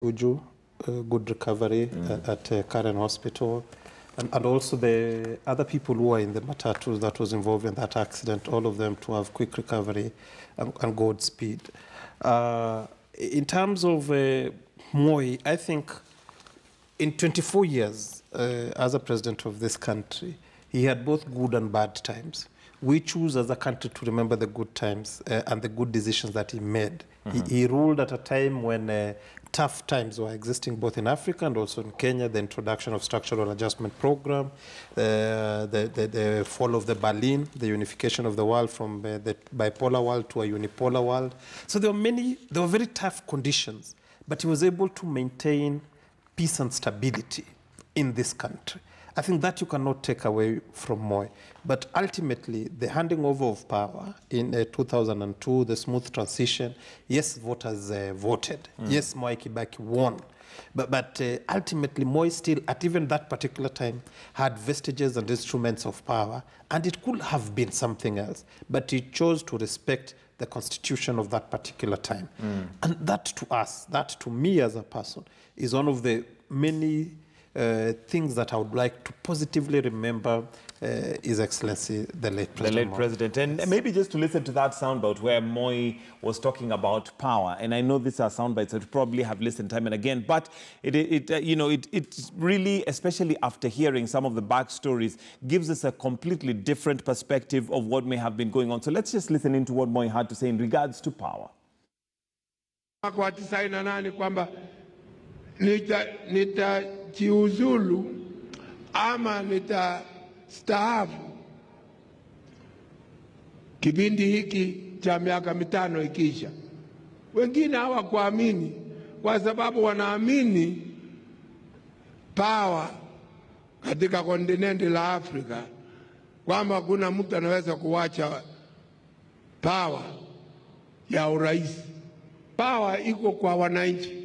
Uju, good recovery at Karen Hospital. And also the other people who were in the matatu that was involved in that accident, all of them to have quick recovery and Godspeed. In terms of Moi, I think in 24 years as a president of this country, he had both good and bad times. We choose as a country to remember the good times and the good decisions that he made. He ruled at a time when tough times were existing both in Africa and also in Kenya, the introduction of structural adjustment program, the fall of the Berlin, the unification of the world from the bipolar world to a unipolar world. So there were very tough conditions, but he was able to maintain peace and stability in this country. I think that you cannot take away from Moi. But ultimately, the handing over of power in 2002, the smooth transition, yes, voters voted. Yes, Mwai Kibaki won. But ultimately, Moi still, at even that particular time, had vestiges and instruments of power, and it could have been something else. But he chose to respect the constitution of that particular time. And that to us, that to me as a person, is one of the many things that I would like to positively remember His Excellency, the late President. The late President. And maybe just to listen to that soundbite where Moi was talking about power. And I know these are soundbites that you probably have listened time and again, but it really, especially after hearing some of the backstories, gives us a completely different perspective of what may have been going on. So let's just listen into what Moi had to say in regards to power. Nitajiuzulu ama nitastaafu kipindi hiki cha miaka mitano ikisha. Wengine hawakuamini kwa sababu wanaamini power katika kontinenti la Afrika kwamba kuna mtu anaweza kuwacha power ya urais. Power iko kwa wananchi.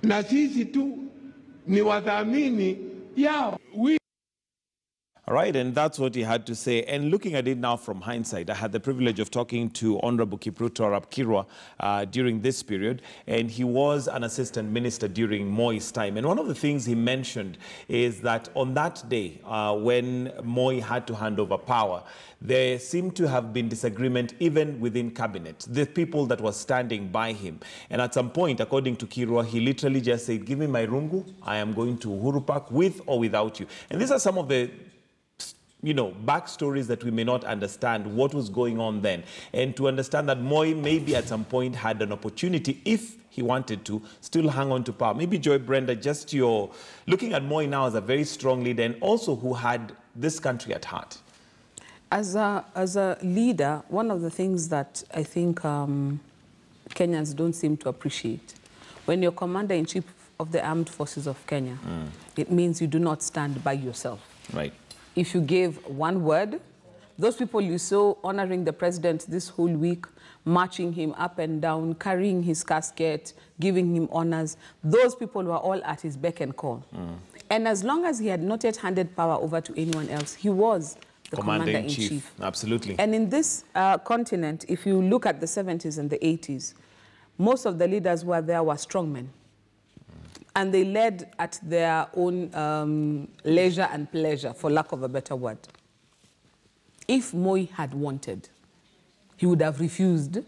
Na sisi tu ni wadhamini yao. All right, and that's what he had to say. And looking at it now from hindsight, I had the privilege of talking to Honorable Kipruto Arap Kirwa during this period, and he was an assistant minister during Moi's time. And one of the things he mentioned is that on that day, when Moi had to hand over power, there seemed to have been disagreement even within cabinet, the people that were standing by him. And at some point, according to Kirwa, he literally just said, give me my rungu, I am going to Uhuru Park with or without you. And these are some of the backstories that we may not understand what was going on then. And to understand that Moi maybe at some point had an opportunity, if he wanted to, still hang on to power. Maybe Joy Brenda, just your looking at Moi now as a very strong leader and also who had this country at heart. As a leader, one of the things that I think Kenyans don't seem to appreciate, when you're Commander-in-Chief of the Armed Forces of Kenya, it means you do not stand by yourself. Right. If you gave one word, those people you saw honoring the president this whole week, marching him up and down, carrying his casket, giving him honors, those people were all at his beck and call. And as long as he had not yet handed power over to anyone else, he was the Commander-in-Chief. Absolutely. And in this continent, if you look at the 70s and the 80s, most of the leaders who were there were strongmen. And they led at their own leisure and pleasure, for lack of a better word. If Moi had wanted, he would have refused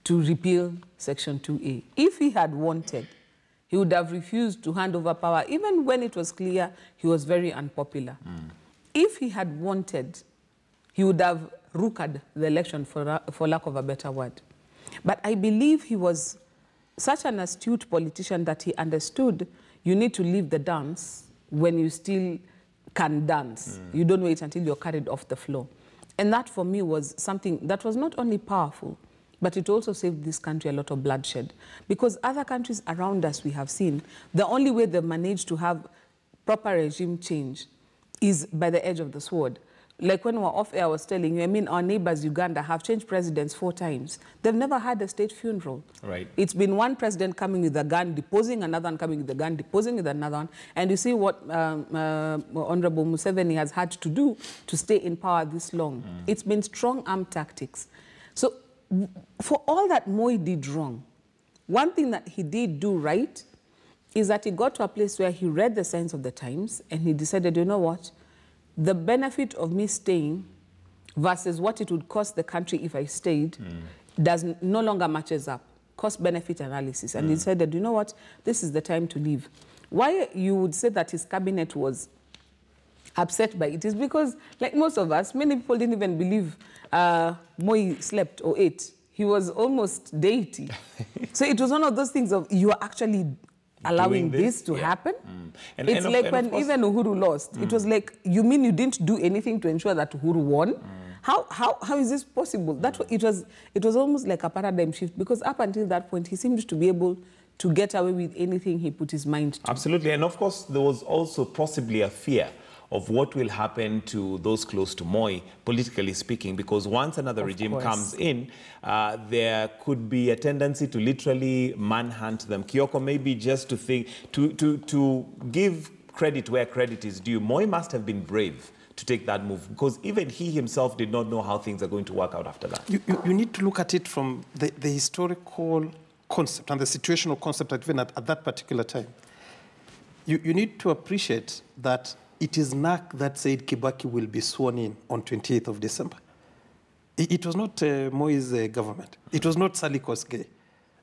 to repeal Section 2A. If he had wanted, he would have refused to hand over power, even when it was clear he was very unpopular. If he had wanted, he would have rookered the election, for lack of a better word. But I believe he was such an astute politician that he understood you need to leave the dance when you still can dance. You don't wait until you're carried off the floor. And that, for me, was something that was not only powerful, but it also saved this country a lot of bloodshed. Because other countries around us, we have seen, the only way they've managed to have proper regime change is by the edge of the sword. Like when we were off air, I was telling you, I mean, our neighbors, Uganda, have changed presidents 4 times. They've never had a state funeral. Right. It's been one president coming with a gun, deposing, another one coming with a gun, deposing with another one. And you see what Honorable Museveni has had to do to stay in power this long. It's been strong arm tactics. So for all that Moi did wrong, one thing that he did do right is that he got to a place where he read the signs of the times and he decided, you know what, the benefit of me staying versus what it would cost the country if I stayed no longer matches up. Cost-benefit analysis. And he decided, you know what, this is the time to leave. Why you would say that his cabinet was upset by it is because, like most of us, many people didn't even believe Moi slept or ate. He was almost deity. So it was one of those things of, you are actually allowing this to happen. It's like when even Uhuru lost. It was like, you mean you didn't do anything to ensure that Uhuru won? How is this possible? It was almost like a paradigm shift, because up until that point, he seemed to be able to get away with anything he put his mind to. Absolutely. And of course, there was also possibly a fear of what will happen to those close to Moi, politically speaking, because once another regime comes in, there could be a tendency to literally manhunt them. Kioko, maybe just to think, to give credit where credit is due, Moi must have been brave to take that move, because even he himself did not know how things are going to work out after that. You need to look at it from the historical concept and the situational concept even at that particular time. You need to appreciate that it is NAC that said Kibaki will be sworn in on 28th of December. It was not Moi's government. It was not Sally Kosgei.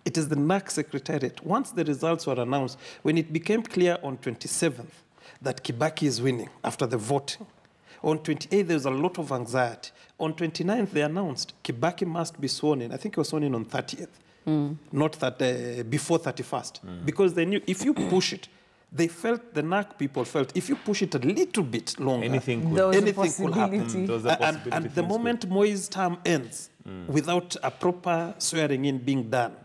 It is the NAC secretariat. Once the results were announced, when it became clear on 27th that Kibaki is winning after the voting, on 28th there was a lot of anxiety. On 29th they announced Kibaki must be sworn in. I think he was sworn in on 30th, not that before 31st, because they knew if you push it, they felt, the NAC people felt, if you push it a little bit longer, anything could happen. And the moment Moi's term ends, without a proper swearing in being done,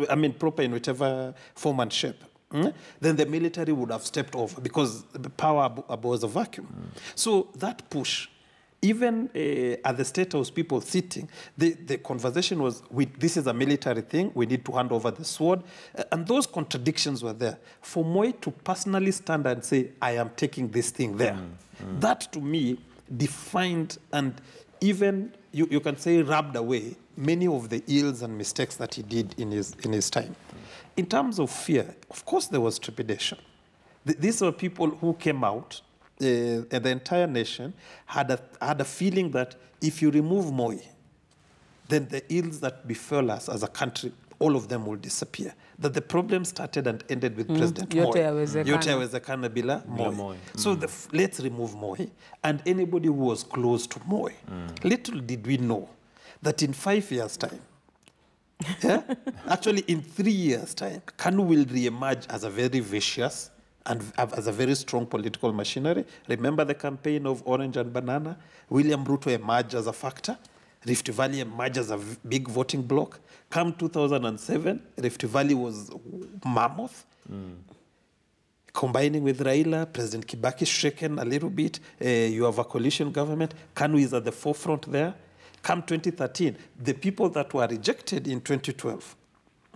I mean proper in whichever form and shape, then the military would have stepped over, because the power was a vacuum. So that push, even at the State House, people sitting, the conversation was, this is a military thing, we need to hand over the sword. And those contradictions were there. For Moi to personally stand and say, I am taking this thing there, that to me defined and even, you can say, rubbed away many of the ills and mistakes that he did in his time. In terms of fear, of course there was trepidation. These were people who came out, and the entire nation had a feeling that if you remove Moi, then the ills that befell us as a country, all of them will disappear. That the problem started and ended with President Moi. Yote Awezekana bila Moi. So let's remove Moi, and anybody who was close to Moi. Little did we know that in 5 years' time, actually in 3 years' time, KANU will re-emerge as a very vicious and as a very strong political machinery. Remember the campaign of Orange and Banana? William Ruto emerged as a factor. Rift Valley emerged as a big voting bloc. Come 2007, Rift Valley was mammoth. Combining with Raila, President Kibaki shaken a little bit. You have a coalition government. KANU is at the forefront there. Come 2013, the people that were rejected in 2012,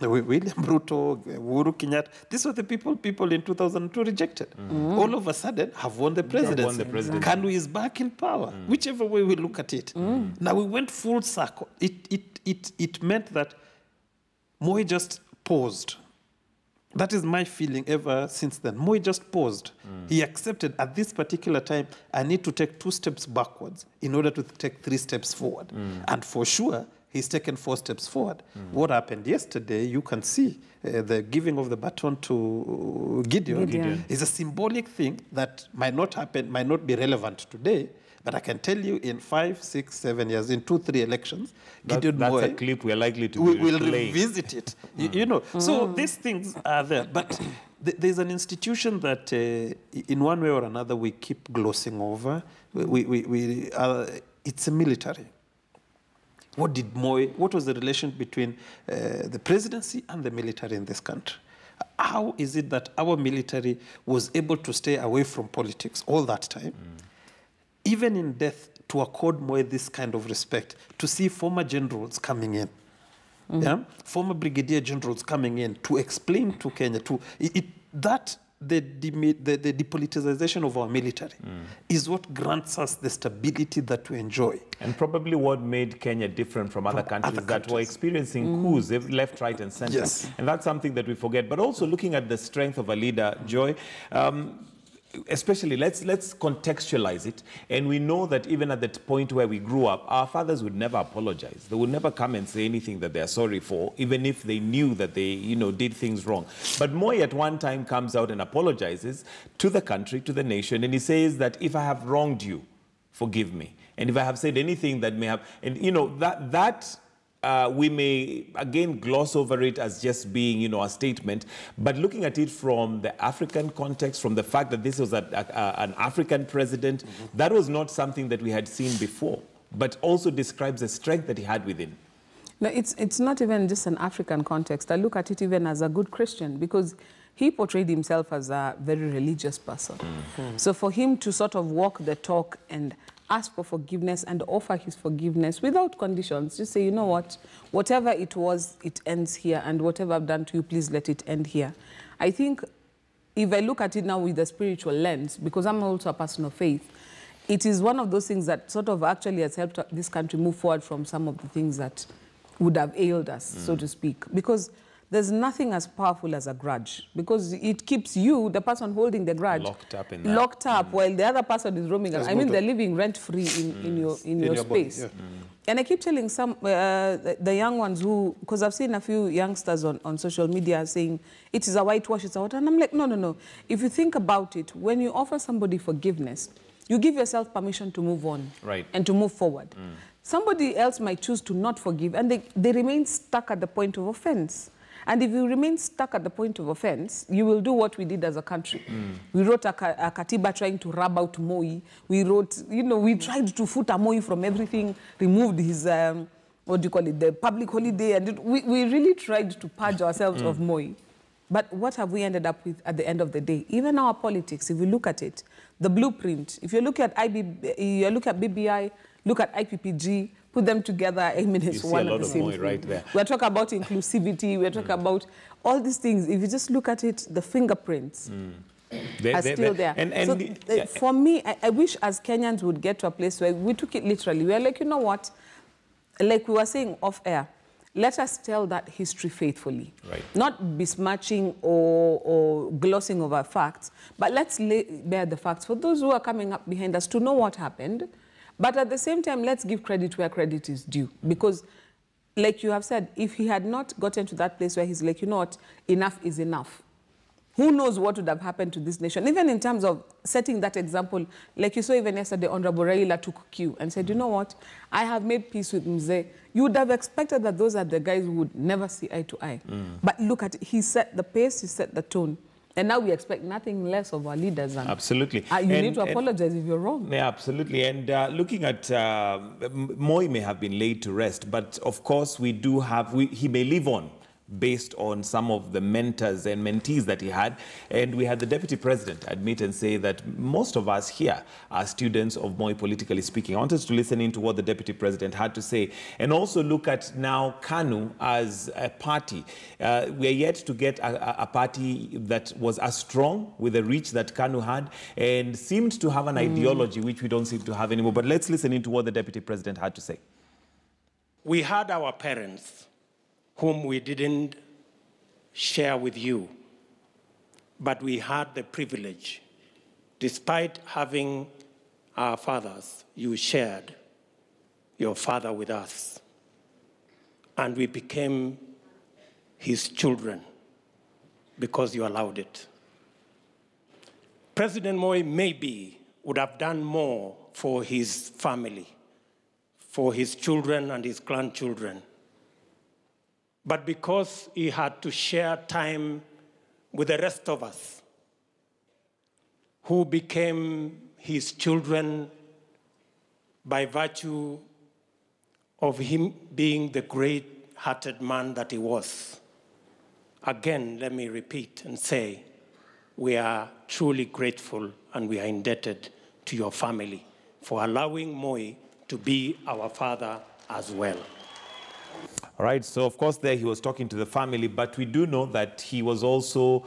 William Ruto, Uhuru Kenyatta, these were the people in 2002 rejected. All of a sudden have won the presidency. KANU is back in power, whichever way we look at it. Now we went full circle. It meant that Moi just paused. That is my feeling ever since then. Moi just paused. He accepted at this particular time, I need to take 2 steps backwards in order to take 3 steps forward. And for sure, he's taken 4 steps forward. What happened yesterday, you can see the giving of the baton to Gideon is a symbolic thing that might not happen, might not be relevant today, but I can tell you in 5, 6, 7 years, in 2, 3 elections, Gideon Moi, that's a clip we're likely to we'll revisit it. You know, so these things are there. But there's an institution that in one way or another we keep glossing over. It's a military. What was the relation between the presidency and the military in this country? How is it that our military was able to stay away from politics all that time, even in death, to accord Moi this kind of respect, to see former generals coming in, former brigadier generals coming in to explain to Kenya, that the depoliticization of our military is what grants us the stability that we enjoy. And probably what made Kenya different from other countries that were experiencing coups left, right, and center. Yes. And that's something that we forget. But also looking at the strength of a leader, Joy, especially, let's contextualize it. And we know that even at the point where we grew up, our fathers would never apologize. They would never come and say anything that they're sorry for, even if they knew that they, did things wrong. But Moi at one time comes out and apologizes to the country, to the nation, and he says that if I have wronged you, forgive me. And if I have said anything that may have, and we may, again, gloss over it as just being, a statement, but looking at it from the African context, from the fact that this was an African president, that was not something that we had seen before, but also describes the strength that he had within. No, it's not even just an African context. I look at it even as a good Christian, because he portrayed himself as a very religious person. So for him to sort of walk the talk and ask for forgiveness and offer his forgiveness without conditions, just say, you know what, whatever it was, it ends here, and whatever I've done to you, please let it end here. I think if I look at it now with a spiritual lens, because I'm also a person of faith, it is one of those things that sort of actually has helped this country move forward from some of the things that would have ailed us, so to speak. Because there's nothing as powerful as a grudge, because it keeps you, the person holding the grudge, locked up in that. Locked up while the other person is roaming around. I mean, they're living rent-free in your space. Body, yeah. And I keep telling some, the young ones who, because I've seen a few youngsters on social media saying, it is a whitewash, it's a what, and I'm like, no. If you think about it, when you offer somebody forgiveness, you give yourself permission to move on and to move forward. Somebody else might choose to not forgive, and they remain stuck at the point of offense. And if you remain stuck at the point of offense, you will do what we did as a country. We wrote a katiba trying to rub out Moi. We wrote, we tried to foot a Moi from everything, removed his, the public holiday. And we really tried to purge ourselves of Moi. But what have we ended up with at the end of the day? Even our politics, if you look at it, the blueprint, if you look at BBI, look at IPPG, put them together, I mean, it's one of the same thing. Right there. We're talking about inclusivity, we're talking about all these things. If you just look at it, the fingerprints are still there. For me, I wish as Kenyans would get to a place where we took it literally. We're like, you know what? Like we were saying off air, let us tell that history faithfully. Not besmirching or glossing over facts, but let's lay bare the facts for those who are coming up behind us to know what happened. But at the same time, let's give credit where credit is due. Because, like you have said, if he had not gotten to that place where he's like, you know what, enough is enough, who knows what would have happened to this nation? Even in terms of setting that example, like you saw even yesterday, Honorable Raila took cue and said, you know what, I have made peace with Mzee. You would have expected that those are the guys who would never see eye to eye. But look at it, he set the pace, he set the tone. And now we expect nothing less of our leaders. And absolutely. You need to apologize if you're wrong. Yeah, absolutely. And looking at Moi may have been laid to rest, but of course we do have, he may live on based on some of the mentors and mentees that he had. And we had the Deputy President admit and say that most of us here are students of Moi, politically speaking. I wanted to listen into what the Deputy President had to say, and also look at now KANU as a party. We're yet to get a party that was as strong with the reach that KANU had and seemed to have an ideology which we don't seem to have anymore. But let's listen into what the Deputy President had to say. We had our parents whom we didn't share with you, but we had the privilege. Despite having our fathers, you shared your father with us, and we became his children because you allowed it. President Moi maybe would have done more for his family, for his children and his grandchildren. But because he had to share time with the rest of us, who became his children by virtue of him being the great-hearted man that he was. Again, let me repeat and say, we are truly grateful and we are indebted to your family for allowing Moi to be our father as well. All right, so of course there he was talking to the family, but we do know that he was also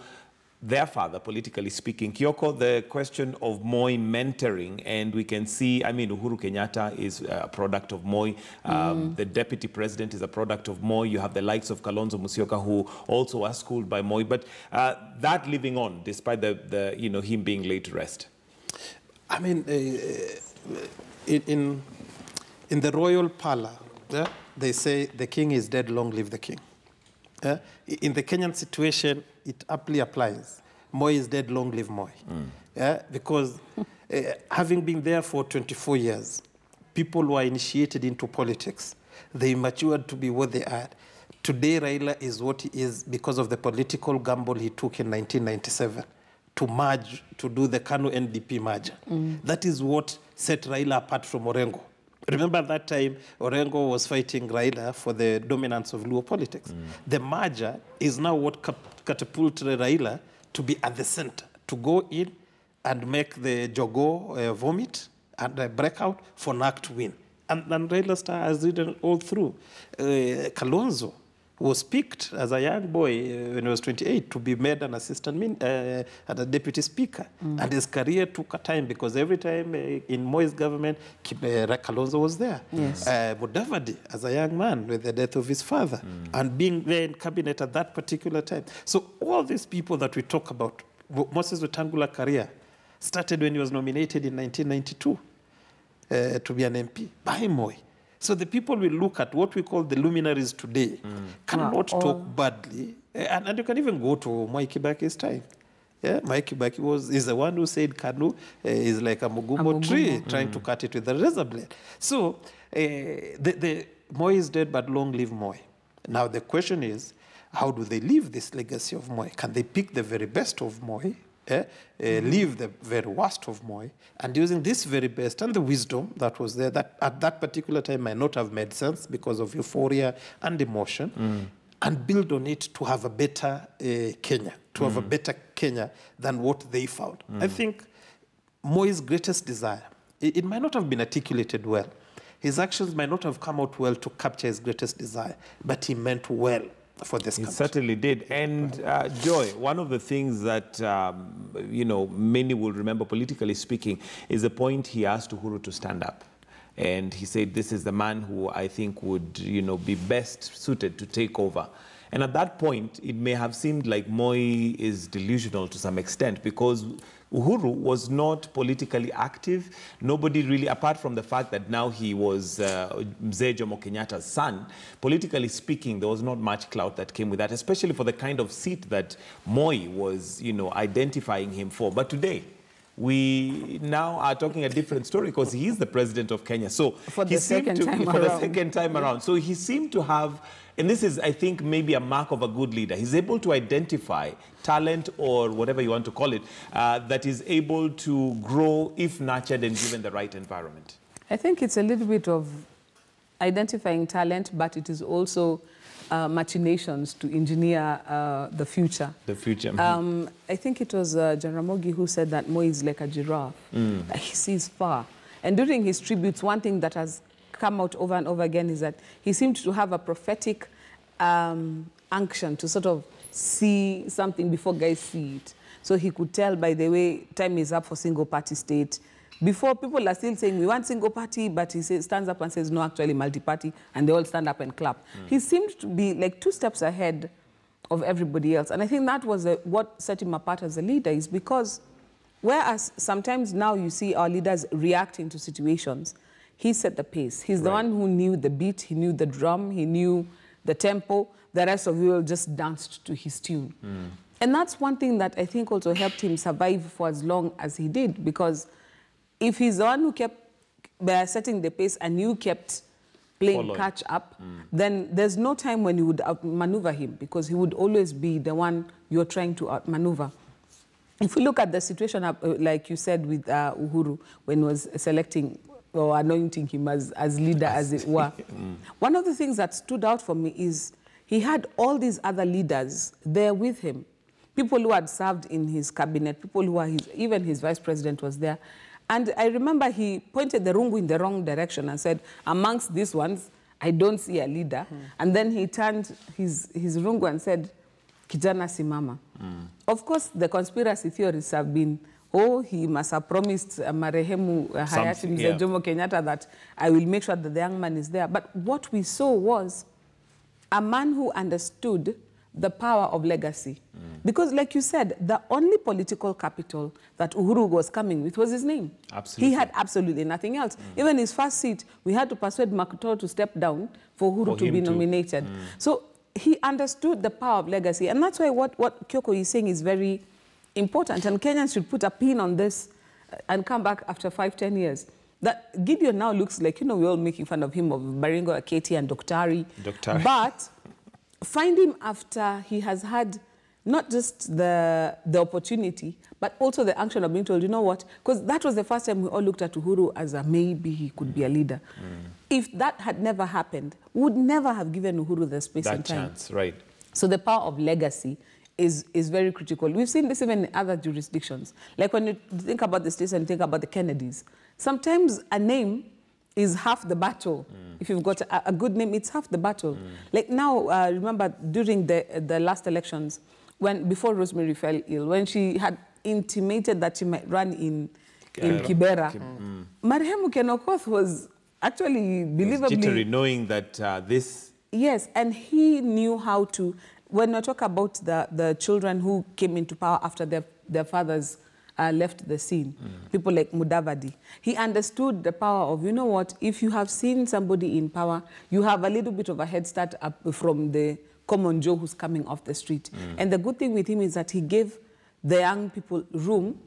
their father, politically speaking. Kyoko, the question of Moi mentoring, and we can see, I mean, Uhuru Kenyatta is a product of Moi. The deputy president is a product of Moi. You have the likes of Kalonzo Musyoka, who also was schooled by Moi. But that living on, despite him being laid to rest. I mean, in the royal parlor, they say the king is dead, long live the king. In the Kenyan situation, it aptly applies. Moi is dead, long live Moi. Because having been there for 24 years, people who are initiated into politics, they matured to be what they are. Today, Raila is what he is because of the political gamble he took in 1997 to merge, to do the KANU NDP merger. That is what set Raila apart from Orengo. Remember at that time, Orengo was fighting Raila for the dominance of Luo politics. The merger is now what catapulted Raila to be at the center, to go in and make the Jogo vomit and break out for NAC to win. And Raila Star has ridden all through. Kalonzo was picked as a young boy when he was 28 to be made an assistant and a deputy speaker. And his career took a time because every time in Moi's government, Kalonzo was there. Yes. Mudavadi as a young man with the death of his father and being there in cabinet at that particular time. So all these people that we talk about, Moses Wetangula's career started when he was nominated in 1992 to be an MP by Moi. So the people will look at what we call the luminaries today, cannot talk badly. And you can even go to Mwai Kibaki's time. Yeah, Mwai Kibaki is the one who said KANU is like a mugumo tree, trying to cut it with a razor blade. So the Moi is dead, but long live Moi. Now the question is, how do they leave this legacy of Moi? Can they pick the very best of Moi? Leave the very worst of Moi, and using this very best and the wisdom that was there that at that particular time might not have made sense because of euphoria and emotion, and build on it to have a better Kenya, to have a better Kenya than what they found. I think Moi's greatest desire, it might not have been articulated well. His actions might not have come out well to capture his greatest desire, but he meant well for this country. He certainly did. And Joy, one of the things that, many will remember politically speaking is the point he asked Uhuru to stand up. And he said, this is the man who I think would, be best suited to take over. And at that point, it may have seemed like Moi is delusional to some extent because Uhuru was not politically active. Nobody really, apart from the fact that now he was Mzee Jomo Kenyatta's son, politically speaking, there was not much clout that came with that, especially for the kind of seat that Moi was, identifying him for. But today, we now are talking a different story because he is the president of Kenya. So for the second time around. So he seemed to have, and this is, I think, maybe a mark of a good leader. He's able to identify talent or whatever you want to call it, that is able to grow if nurtured and given the right environment. I think it's a little bit of identifying talent, but it is also machinations to engineer the future. The future. I think it was Jaramogi who said that Moi is like a giraffe. He sees far. And during his tributes, one thing that has come out over and over again is that he seemed to have a prophetic unction to sort of see something before guys see it. So he could tell, by the way, time is up for single-party state. Before, people are still saying, we want single party, but he stands up and says, no, actually multi-party, and they all stand up and clap. He seemed to be like 2 steps ahead of everybody else. And I think that was what set him apart as a leader, is because whereas sometimes now you see our leaders reacting to situations, he set the pace. He's the one who knew the beat, he knew the drum, he knew the tempo. The rest of you all just danced to his tune. And that's one thing that I think also helped him survive for as long as he did, because if he's the one who kept setting the pace and you kept playing catch up, then there's no time when you would outmaneuver him, because he would always be the one you're trying to outmaneuver. If we look at the situation, like you said, with Uhuru, when he was selecting or anointing him as leader, as it were, one of the things that stood out for me is he had all these other leaders there with him. People who had served in his cabinet, people who are even his vice president was there. And I remember he pointed the rungu in the wrong direction and said, amongst these ones, I don't see a leader. And then he turned his rungu and said, Kijana simama. Of course, the conspiracy theorists have been, oh, he must have promised Marehemu Hayati Mzee Jomo Kenyatta that I will make sure that the young man is there. But what we saw was a man who understood the power of legacy. Because like you said, the only political capital that Uhuru was coming with was his name. Absolutely. He had absolutely nothing else. Even his first seat, we had to persuade Makuto to step down for Uhuru to be nominated. So he understood the power of legacy. And that's why what Kyoko is saying is very important. And Kenyans should put a pin on this and come back after 5-10 years. That Gideon now looks like, you know, we're all making fun of him, of Baringo Aketi and Doktari. But find him after he has had not just the opportunity, but also the action of being told, you know what, because that was the first time we all looked at Uhuru as a maybe he could be a leader. If that had never happened, we would never have given Uhuru the space and time. Chance, right. So the power of legacy is very critical. We've seen this even in other jurisdictions. Like when you think about the states and you think about the Kennedys, sometimes a name is half the battle. If you've got a good name, it's half the battle. Like now, remember during the last elections, before Rosemary fell ill, when she had intimated that she might run in Kibera, Marehemu Ken Okoth was actually believably... jittery, knowing that this... Yes, and he knew how to... When we talk about the children who came into power after their fathers left the scene, people like Mudavadi, he understood the power of, you know what, if you have seen somebody in power, you have a little bit of a head start up from the common Joe who's coming off the street. And the good thing with him is that he gave the young people room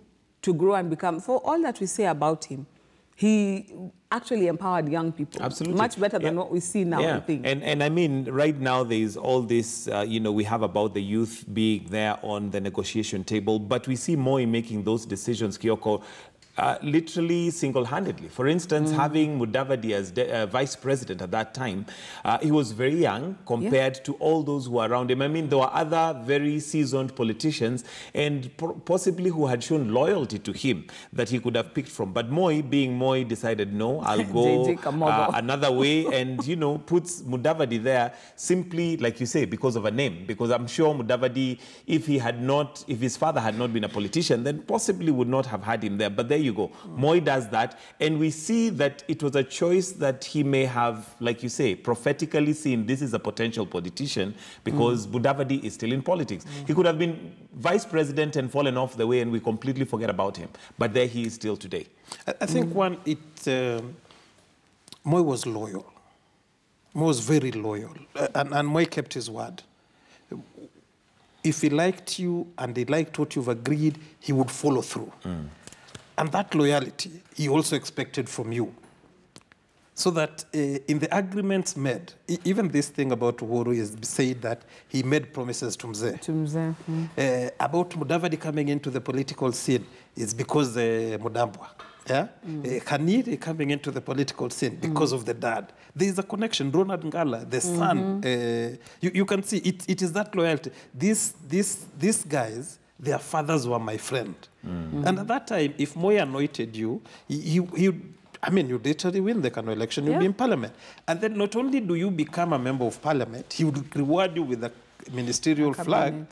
to grow and become, for all that we say about him, he actually empowered young people. Absolutely. Much better than what we see now, I think. And I mean, right now there is all this, you know, we have about the youth being there on the negotiation table, but we see Moi making those decisions, Kyoko, literally single-handedly. For instance, having Mudavadi as vice president at that time, he was very young compared to all those who were around him. I mean, there were other very seasoned politicians and possibly who had shown loyalty to him that he could have picked from. But Moi, being Moi, decided, no, I'll go another way and, you know, puts Mudavadi there simply, like you say, because of a name. Because I'm sure Mudavadi, if his father had not been a politician, then possibly would not have had him there. But there you go. Moi does that, and we see that it was a choice that he may have, like you say, prophetically seen this is a potential politician because Mudavadi is still in politics. He could have been vice president and fallen off the way and we completely forget about him. But there he is still today. I think Moi was loyal. Moi was very loyal. And Moi kept his word. If he liked you and he liked what you've agreed, he would follow through. And that loyalty, he also expected from you. So that in the agreements made, even this thing about Uhuru is said that he made promises to Mzee. About Mudavadi coming into the political scene is because Mudambwa. Kaniri coming into the political scene because of the dad. There is a connection. Ronald Ngala, the son, you can see it is that loyalty. These guys, their fathers were my friend. And at that time, if Moi anointed you, you literally win the Kano election, you'll be in parliament. And then not only do you become a member of parliament, he would reward you with a ministerial flag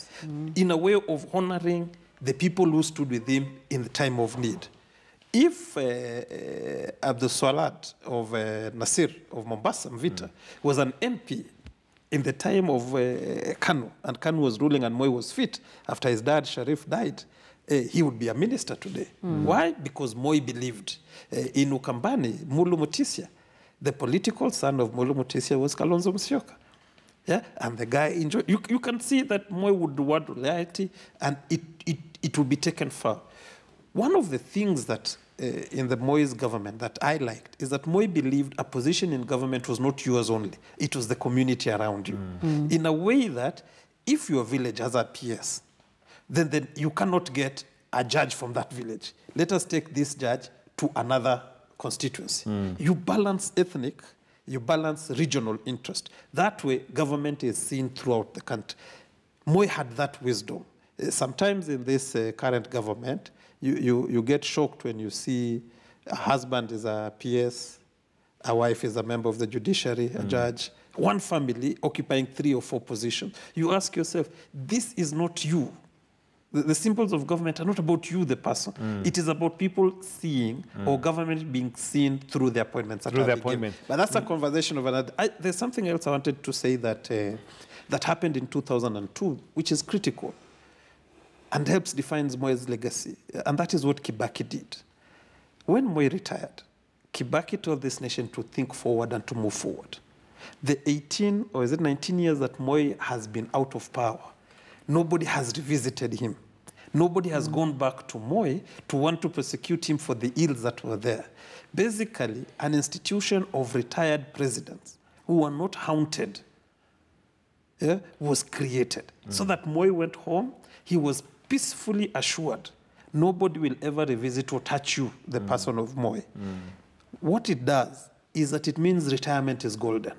in a way of honoring the people who stood with him in the time of need. If Abdul Swalad of Nasir of Mombasa, Mvita, was an MP in the time of Kanu, and Kanu was ruling and Moi was fit after his dad Sharif died, he would be a minister today. Why? Because Moi believed in Ukambani, Mulu Mutisia. The political son of Mulu Mutisia was Kalonzo Musyoka. And the guy enjoyed. You can see that Moi would reward loyalty, and it would be taken far. One of the things that in the Moi's government that I liked is that Moi believed a position in government was not yours only. It was the community around you. In a way that if your village has a PS, then you cannot get a judge from that village. Let us take this judge to another constituency. You balance ethnic, you balance regional interest. That way, government is seen throughout the country. Moi had that wisdom. Sometimes in this current government, you get shocked when you see a husband is a PS, a wife is a member of the judiciary, a judge, one family occupying 3 or 4 positions. You ask yourself, this is not you. The symbols of government are not about you, the person. It is about people seeing or government being seen through the appointments. Through the appointments. But that's a conversation of another. There's something else I wanted to say that that happened in 2002, which is critical and helps define Moi's legacy. And that is what Kibaki did. When Moi retired, Kibaki told this nation to think forward and to move forward. The 18 or is it 19 years that Moi has been out of power, nobody has revisited him. Nobody has gone back to Moi to want to prosecute him for the ills that were there. Basically, an institution of retired presidents who were not haunted was created. So that Moi went home, he was peacefully assured nobody will ever revisit or touch you, the person of Moi. What it does is that it means retirement is golden.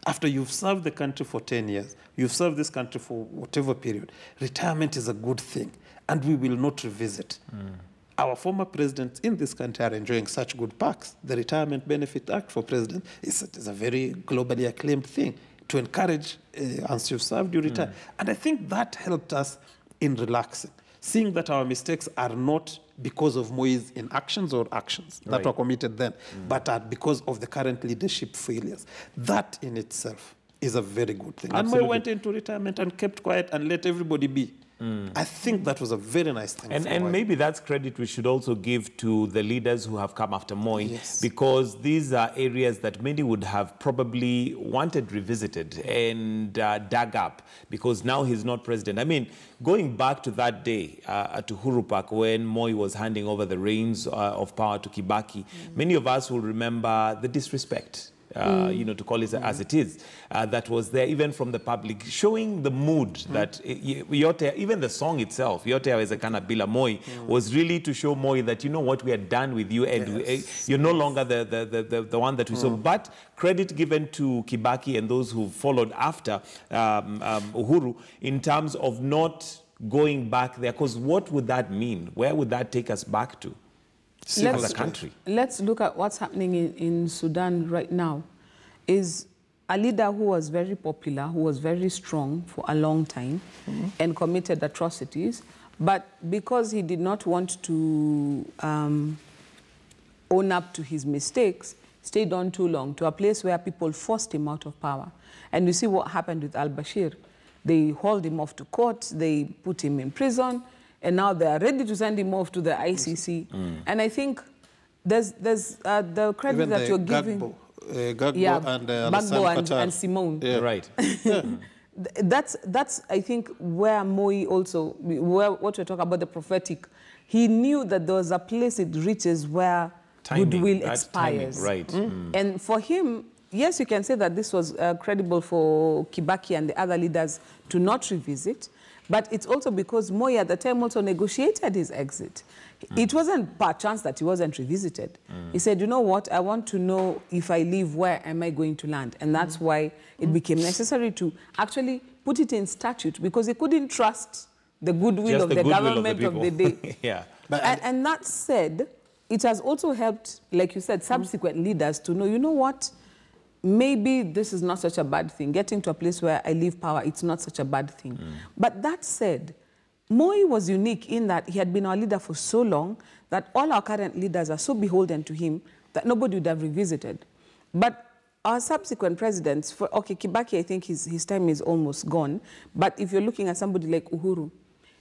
After you've served the country for 10 years, you've served this country for whatever period, retirement is a good thing, and we will not revisit. Our former presidents in this country are enjoying such good perks. The Retirement Benefit Act for president is a very globally acclaimed thing to encourage, once you've served, you retire. And I think that helped us in relaxing, seeing that our mistakes are not because of Moi's inactions or actions that were committed then, but are because of the current leadership failures. That in itself is a very good thing. Absolutely. And Moi went into retirement and kept quiet and let everybody be. I think that was a very nice thing. And maybe that's credit we should also give to the leaders who have come after Moi, because these are areas that many would have probably wanted revisited and dug up, because now he's not president. I mean, going back to that day at Uhuru Park when Moi was handing over the reins of power to Kibaki, many of us will remember the disrespect. You know, to call it as it is, that was there even from the public, showing the mood that yote, even the song itself, Yote Yawezekana Bila Moi, was really to show Moi that, you know what, we are done with you and you're no longer the one that we saw. But credit given to Kibaki and those who followed after Uhuru in terms of not going back there, because what would that mean? Where would that take us back to? Let's look at what's happening in Sudan right now. Is a leader who was very popular, who was very strong for a long time and committed atrocities, but because he did not want to own up to his mistakes, stayed on too long to a place where people forced him out of power. And you see what happened with al-Bashir. They hauled him off to court, they put him in prison, and now they are ready to send him off to the ICC. And I think there's the credit even that you're giving. Gbagbo and Gbagbo and Simone. Yeah. Right. That's I think where Moi also, what we're talking about, the prophetic, he knew that there was a place it reaches where goodwill expires. And for him, yes, you can say that this was credible for Kibaki and the other leaders to not revisit. But it's also because Moi at the time also negotiated his exit. It wasn't by chance that he wasn't revisited. He said, you know what, I want to know if I leave, where am I going to land? And that's why it became necessary to actually put it in statute, because he couldn't trust the goodwill of the government of the day. And that said, it has also helped, like you said, subsequent leaders to know, you know what, maybe this is not such a bad thing. Getting to a place where I leave power, it's not such a bad thing. But that said, Moi was unique in that he had been our leader for so long that all our current leaders are so beholden to him that nobody would have revisited. But our subsequent presidents, Kibaki, I think his time is almost gone. But if you're looking at somebody like Uhuru,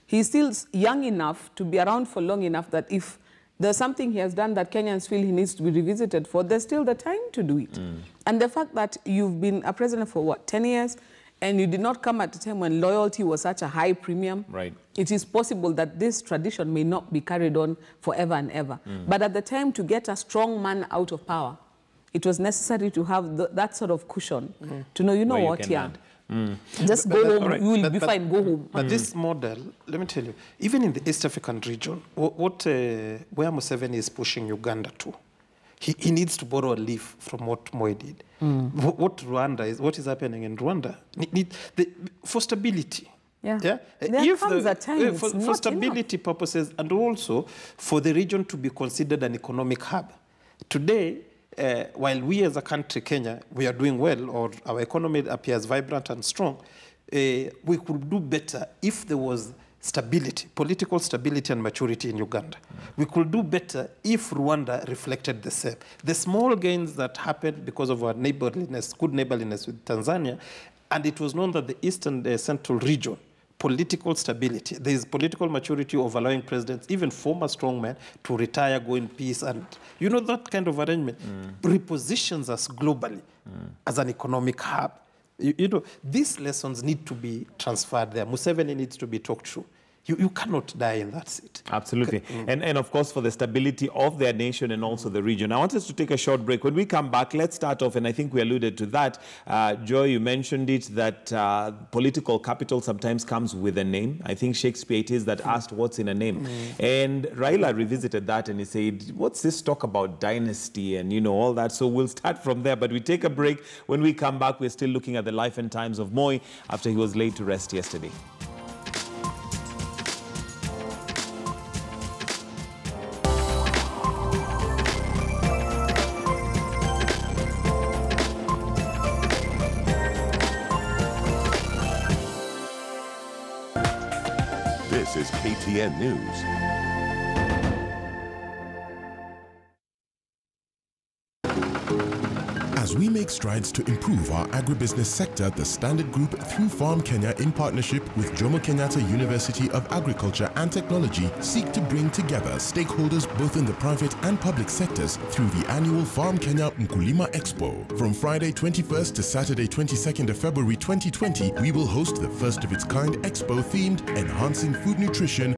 he's still young enough to be around for long enough that if there's something he has done that Kenyans feel he needs to be revisited for, there's still the time to do it. And the fact that you've been a president for, what, 10 years, and you did not come at a time when loyalty was such a high premium, it is possible that this tradition may not be carried on forever and ever. But at the time, to get a strong man out of power, it was necessary to have that sort of cushion to know, you know what, just go home, you will be fine, go home. But this model, let me tell you, even in the East African region, where Museveni is pushing Uganda to, he needs to borrow a leaf from what Moi did. What is happening in Rwanda? For stability. There comes a time for stability purposes, and also for the region to be considered an economic hub. Today, while we as a country, Kenya, we are doing well, or our economy appears vibrant and strong, we could do better if there was stability, political stability and maturity in Uganda. We could do better if Rwanda reflected the same. The small gains that happened because of our neighborliness, good neighborliness with Tanzania, and it was known that the Eastern Central region, political stability, there is political maturity of allowing presidents, even former strongmen, to retire, go in peace, and you know that kind of arrangement repositions us globally as an economic hub. You know, these lessons need to be transferred there. Museveni needs to be talked to. You cannot die in that seat. Absolutely. And of course, for the stability of their nation and also the region. I want us to take a short break. When we come back, let's start off, and I think we alluded to that. Joy, you mentioned it, that political capital sometimes comes with a name. I think Shakespeare it is that asked what's in a name. And Raila revisited that and he said, what's this talk about dynasty and, you know, all that? So we'll start from there. But we take a break. When we come back, we're still looking at the life and times of Moi after he was laid to rest yesterday. This is KTN News. As we make strides to improve our agribusiness sector, the Standard Group, through Farm Kenya in partnership with Jomo Kenyatta University of Agriculture and Technology, seek to bring together stakeholders both in the private and public sectors through the annual Farm Kenya Mkulima Expo. From Friday 21st to Saturday 22nd of February 2020, we will host the first of its kind expo themed Enhancing Food Nutrition